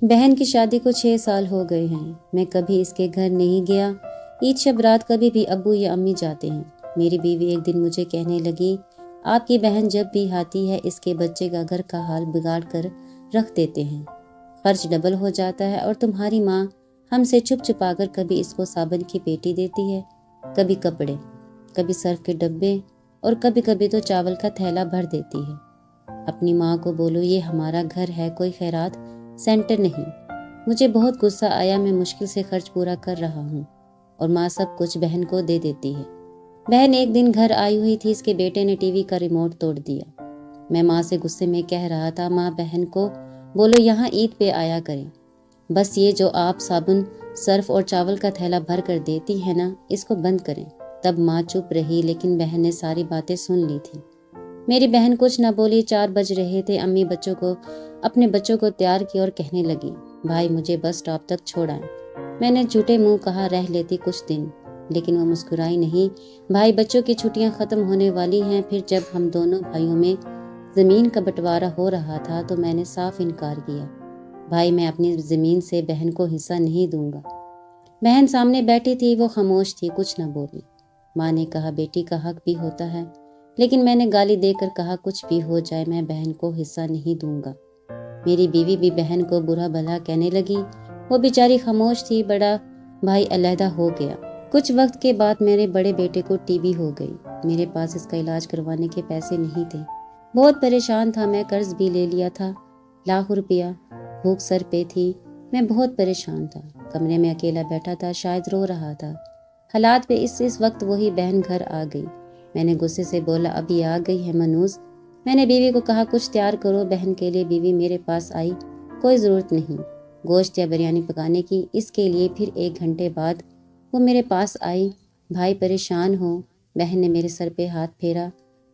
بہن کی شادی کو 6 سال ہو گئے ہیں، میں کبھی اس کے گھر نہیں گیا۔ عید شب رات کبھی بھی ابو یا امی جاتے ہیں۔ میری بیوی ایک دن مجھے کہنے لگی، آپ کی بہن جب بھی آتی ہے اس کے بچے کا گھر کا حال بگاڑ کر رکھ دیتے ہیں، خرچ ڈبل ہو جاتا ہے، اور تمہاری ماں ہم سے چھپ چھپا کر کبھی اس کو صابن کی پیٹی دیتی ہے، کبھی کپڑے، کبھی سرف کے ڈبے، اور کبھی کبھی تو چاول کا تھیلا بھر دیتی ہے۔ اپنی ماں کو بولو یہ ہمارا گھر ہے، کوئی خیرات سینٹر نہیں۔ مجھے بہت غصہ آیا، میں مشکل سے خرچ پورا کر رہا ہوں اور ماں سب کچھ بہن کو دے دیتی ہے۔ بہن ایک دن گھر آئی ہوئی تھی، اس کے بیٹے نے ٹی وی کا ریموٹ توڑ دیا۔ میں ماں سے غصے میں کہہ رہا تھا، ماں بہن کو بولو یہاں عید پہ آیا کریں، بس یہ جو آپ صابن، سرف اور چاول کا تھیلا بھر کر دیتی ہے نا، اس کو بند کریں۔ تب ماں چپ رہی، لیکن بہن نے ساری باتیں سن لی تھی۔ میری بہن کچھ نہ بولی۔ 4 بج رہے تھے، امی اپنے بچوں کو تیار کی اور کہنے لگی، بھائی مجھے بس اسٹاپ تک چھوڑائیں۔ میں نے جھوٹے منہ کہا، رہ لیتی کچھ دن، لیکن وہ مسکرائی نہیں۔ بھائی بچوں کی چھٹیاں ختم ہونے والی ہیں۔ پھر جب ہم دونوں بھائیوں میں زمین کا بٹوارا ہو رہا تھا تو میں نے صاف انکار کیا، بھائی میں اپنی زمین سے بہن کو حصہ نہیں دوں گا۔ بہن سامنے بیٹھی تھی، وہ خاموش تھی، کچھ نہ بولی۔ ماں نے کہا، بیٹی کا حق بھی ہوتا ہے، لیکن میں نے گالی دے کر کہا، کچھ بھی ہو جائے میں بہن کو حصہ نہیں دوں گا۔ میری بیوی بھی بہن کو برا بھلا کہنے لگی، وہ بیچاری خاموش تھی۔ بڑا بھائی علیحدہ ہو گیا۔ کچھ وقت کے بعد میرے بڑے بیٹے کو ٹی بی ہو گئی۔ میرے پاس اس کا علاج کروانے کے پیسے نہیں تھے، بہت پریشان تھا۔ میں قرض بھی لے لیا تھا، لاکھ روپیہ، بھوک سر پہ تھی۔ میں بہت پریشان تھا، کمرے میں اکیلا بیٹھا تھا، شاید رو رہا تھا۔ حالات پہ اس وقت وہی بہن گھر آ گئی۔ میں نے غصے سے بولا، ابھی آ گئی ہے منوز۔ میں نے بیوی کو کہا، کچھ تیار کرو بہن کے لیے۔ بیوی میرے پاس آئی، کوئی ضرورت نہیں گوشت یا بریانی پکانے کی، اس کے لیے۔ پھر 1 گھنٹے بعد وہ میرے پاس آئی، بھائی پریشان ہو؟ بہن نے میرے سر پہ ہاتھ پھیرا،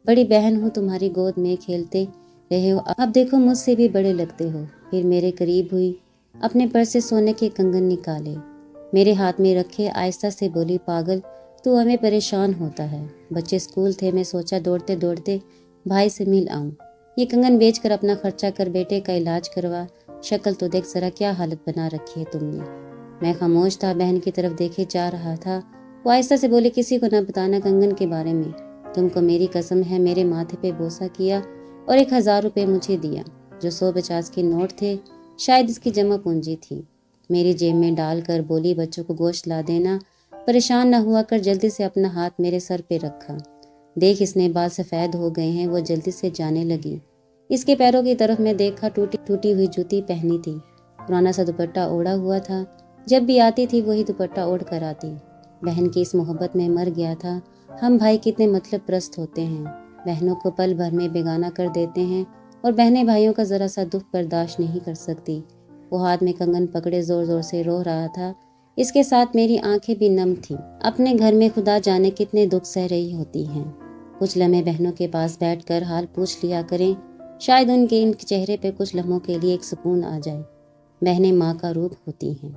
بڑی بہن ہوں، تمہاری گود میں کھیلتے رہے ہو، اب دیکھو مجھ سے بھی بڑے لگتے ہو۔ پھر میرے قریب ہوئی، اپنے پرس سے سونے کے کنگن نکالے، میرے ہاتھ میں رکھے، آہستہ سے بولی، پاگل تو ہمیں پریشان ہوتا ہے، بچے اسکول تھے، میں سوچا دوڑتے دوڑتے بھائی سے مل آؤں، یہ کنگن بیچ کر اپنا خرچہ کر بیٹے کا علاج کروا، شکل تو دیکھ ذرا کیا حالت بنا رکھی ہے تم نے۔ میں خاموش تھا، بہن کی طرف دیکھے جا رہا تھا۔ وہ آہستہ سے بولی، کسی کو نہ بتانا کنگن کے بارے میں، تم کو میری قسم ہے۔ میرے ماتھے پہ بوسہ کیا اور 1000 روپے مجھے دیا، جو 150 کے نوٹ تھے، شاید اس کی جمع پونجی تھی، میری جیب میں ڈال کر بولی، بچوں کو گوشت لا دینا، پریشان نہ ہوا کر۔ جلدی سے اپنا ہاتھ میرے سر پہ رکھا، دیکھ اس نے بال سفید ہو گئے ہیں۔ وہ جلدی سے جانے لگی۔ اس کے پیروں کی طرف میں دیکھا، ٹوٹی ہوئی جوتی پہنی تھی، پرانا سا دوپٹہ اوڑھا ہوا تھا، جب بھی آتی تھی وہی دوپٹہ اوڑھ کر آتی۔ بہن کی اس محبت میں مر گیا تھا۔ ہم بھائی کتنے مطلب پرست ہوتے ہیں، بہنوں کو پل بھر میں بیگانہ کر دیتے ہیں، اور بہنیں بھائیوں کا ذرا سا دکھ برداشت نہیں کر سکتی۔ وہ ہاتھ میں کنگن پکڑے زور زور سے رو رہا تھا، اس کے ساتھ میری آنکھیں بھی نم تھیں۔ اپنے گھر میں خدا جانے کتنے دکھ سہ رہی ہوتی ہیں۔ کچھ لمحے بہنوں کے پاس بیٹھ کر حال پوچھ لیا کریں، شاید ان کے چہرے پہ کچھ لمحوں کے لیے ایک سکون آ جائے۔ بہنیں ماں کا روپ ہوتی ہیں۔